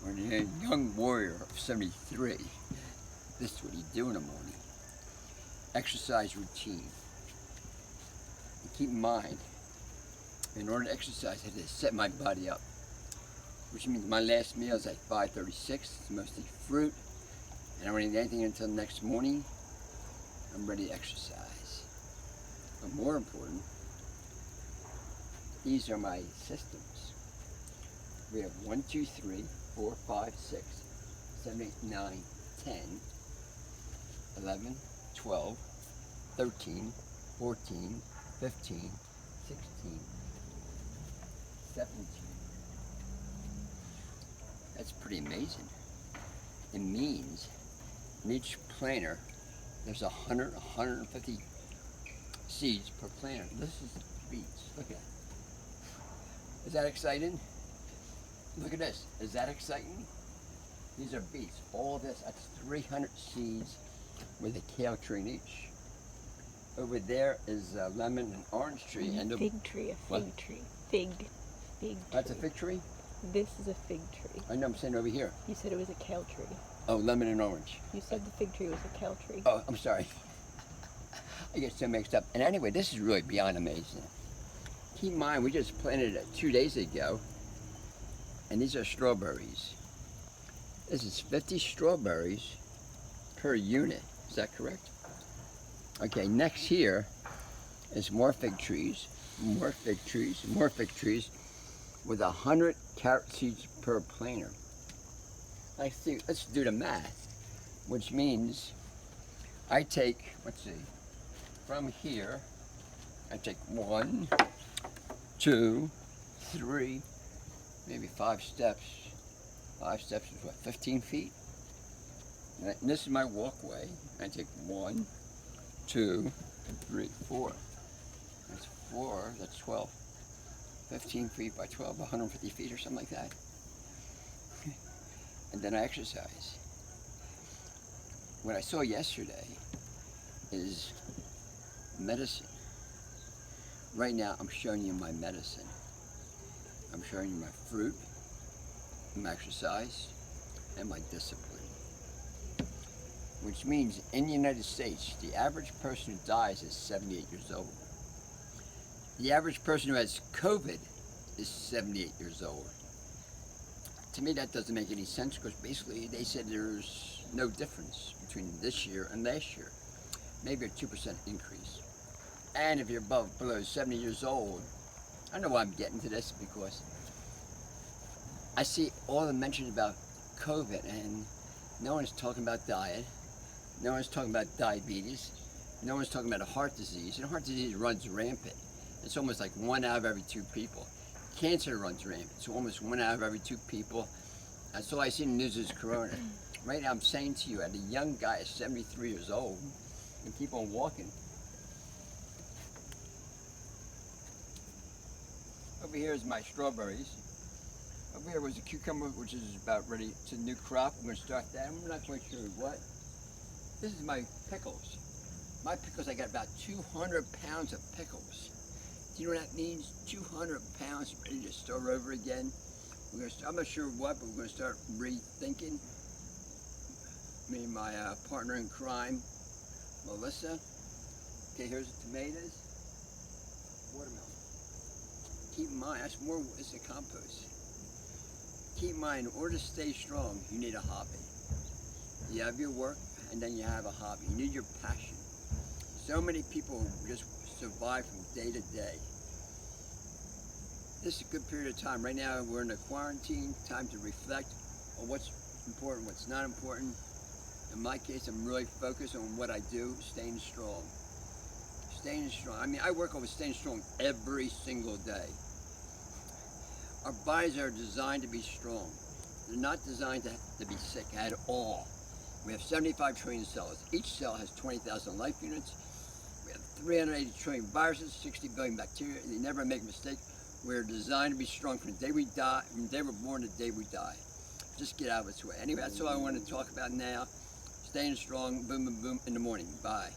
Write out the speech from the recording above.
When you're a young warrior of 73, this is what you do in the morning. Exercise routine. And keep in mind, in order to exercise, I had to set my body up, which means my last meal is at 5:36. It's mostly fruit, and I don't eat anything until next morning. I'm ready to exercise. But more important, these are my systems. We have 1, 2, 3, 4, 5, 6, 7, 8, 9, 10, 11, 12, 13, 14, 15, 16, 17. That's pretty amazing. It means in each planter there's 100, 150 seeds per planter. This is beets. Look at that. Is that exciting? Look at this. Is that exciting? These are beets. All this, that's 300 seeds with a kale tree in each. Over there is a lemon and orange tree. And fig tree, a fig tree. Fig tree. That's a fig tree? This is a fig tree. I know, I'm saying over here. You said it was a kale tree. Oh, lemon and orange. You said the fig tree was a kale tree. Oh, I'm sorry. I get so mixed up. And anyway, this is really beyond amazing. Keep in mind, we just planted it 2 days ago, and these are strawberries. This is 50 strawberries per unit. Is that correct? Okay, next here is more fig trees, more fig trees, more fig trees, with 100 carrot seeds per planter. Let's do the math, which means I take, let's see, from here, I take 1, 2, 3, maybe 5 steps. 5 steps is what, 15 feet? And this is my walkway. I take 1, 2, 3, 4. That's 4, that's 12. 15 feet by 12, 150 feet or something like that. And then I exercise. What I saw yesterday is medicine. Right now, I'm showing you my medicine. I'm showing you my fruit, my exercise, and my discipline. Which means in the United States, the average person who dies is 78 years old. The average person who has COVID is 78 years old. To me, that doesn't make any sense because basically they said there's no difference between this year and last year. Maybe a 2% increase. And if you're below 70 years old, I don't know why I'm getting to this because I see all the mentions about COVID and no one's talking about diet, no one's talking about diabetes, no one's talking about a heart disease, and heart disease runs rampant. It's almost like 1 out of every 2 people. Cancer runs rampant. It's almost 1 out of every 2 people. That's all I see in the news is corona. Right now I'm saying to you, at a young guy at 73 years old, and keep on walking. Over here is my strawberries. Over here was a cucumber, which is about ready to new crop. I'm going to start that. I'm not quite sure what. This is my pickles. My pickles, I got about 200 pounds of pickles. Do you know what that means? 200 pounds ready to start over again. We're going to start, I'm not sure what, but we're going to start rethinking. Me and my partner in crime, Melissa. Okay, here's the tomatoes. Watermelon. Keep in mind, that's more, it's a compost. Keep in mind, in order to stay strong, you need a hobby. You have your work, and then you have a hobby. You need your passion. So many people just survive from day to day. This is a good period of time. Right now, we're in a quarantine, time to reflect on what's important, what's not important. In my case, I'm really focused on what I do, staying strong. Staying strong. I mean, I work on staying strong every single day. Our bodies are designed to be strong. They're not designed to be sick at all. We have 75 trillion cells. Each cell has 20,000 life units. We have 380 trillion viruses, 60 billion bacteria. They never make a mistake. We're designed to be strong from the day we die, from the day we're born to the day we die. Just get out of its way. Anyway, that's all I want to talk about now. Staying strong, boom, boom, boom in the morning. Bye.